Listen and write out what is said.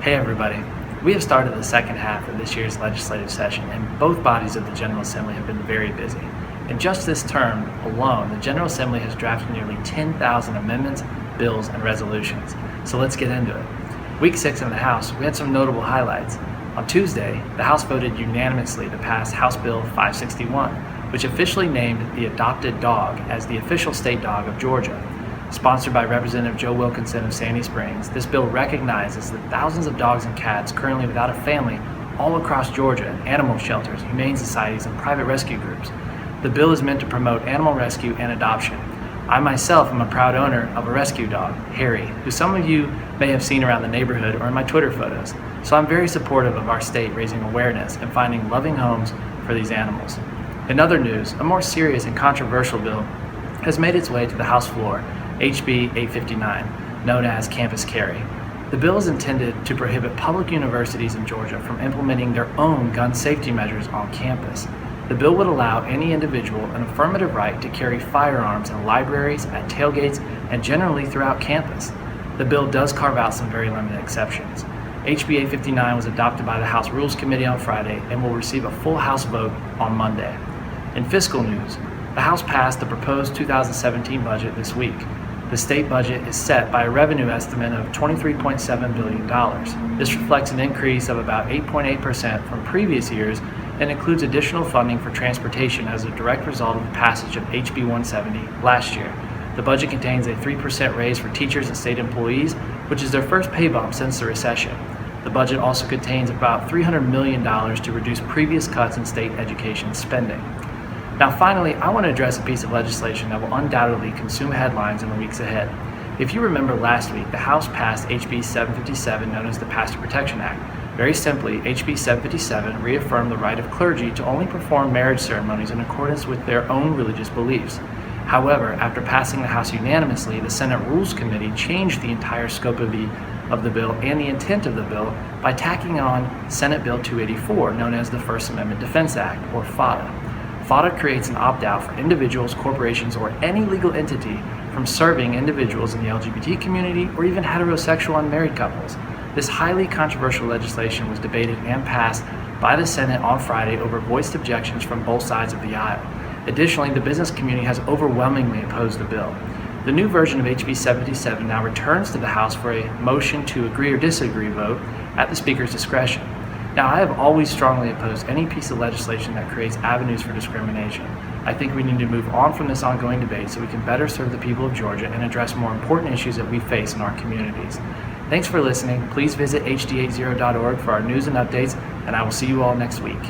Hey everybody. We have started the second half of this year's legislative session, and both bodies of the General Assembly have been very busy. In just this term alone, the General Assembly has drafted nearly 10,000 amendments, bills, and resolutions. So let's get into it. Week 6 in the House, we had some notable highlights. On Tuesday, the House voted unanimously to pass House Bill 561, which officially named the adopted dog as the official state dog of Georgia. Sponsored by Representative Joe Wilkinson of Sandy Springs, this bill recognizes the thousands of dogs and cats currently without a family all across Georgia in animal shelters, humane societies, and private rescue groups. The bill is meant to promote animal rescue and adoption. I myself am a proud owner of a rescue dog, Harry, who some of you may have seen around the neighborhood or in my Twitter photos. So I'm very supportive of our state raising awareness and finding loving homes for these animals. In other news, a more serious and controversial bill has made its way to the House floor, HB 859, known as Campus Carry. The bill is intended to prohibit public universities in Georgia from implementing their own gun safety measures on campus. The bill would allow any individual an affirmative right to carry firearms in libraries, at tailgates, and generally throughout campus. The bill does carve out some very limited exceptions. HB 859 was adopted by the House Rules Committee on Friday and will receive a full House vote on Monday. In fiscal news, the House passed the proposed 2017 budget this week. The state budget is set by a revenue estimate of $23.7 billion. This reflects an increase of about 8.8% from previous years and includes additional funding for transportation as a direct result of the passage of HB 170 last year. The budget contains a 3% raise for teachers and state employees, which is their first pay bump since the recession. The budget also contains about $300 million to reduce previous cuts in state education spending. Now finally, I want to address a piece of legislation that will undoubtedly consume headlines in the weeks ahead. If you remember last week, the House passed HB 757, known as the Pastor Protection Act. Very simply, HB 757 reaffirmed the right of clergy to only perform marriage ceremonies in accordance with their own religious beliefs. However, after passing the House unanimously, the Senate Rules Committee changed the entire scope of the bill and the intent of the bill by tacking on Senate Bill 284, known as the First Amendment Defense Act, or FADA. FADA creates an opt-out for individuals, corporations, or any legal entity from serving individuals in the LGBT community or even heterosexual unmarried couples. This highly controversial legislation was debated and passed by the Senate on Friday over voiced objections from both sides of the aisle. Additionally, the business community has overwhelmingly opposed the bill. The new version of HB 77 now returns to the House for a motion to agree or disagree vote at the Speaker's discretion. Now, I have always strongly opposed any piece of legislation that creates avenues for discrimination. I think we need to move on from this ongoing debate so we can better serve the people of Georgia and address more important issues that we face in our communities. Thanks for listening. Please visit hd80.org for our news and updates, and I will see you all next week.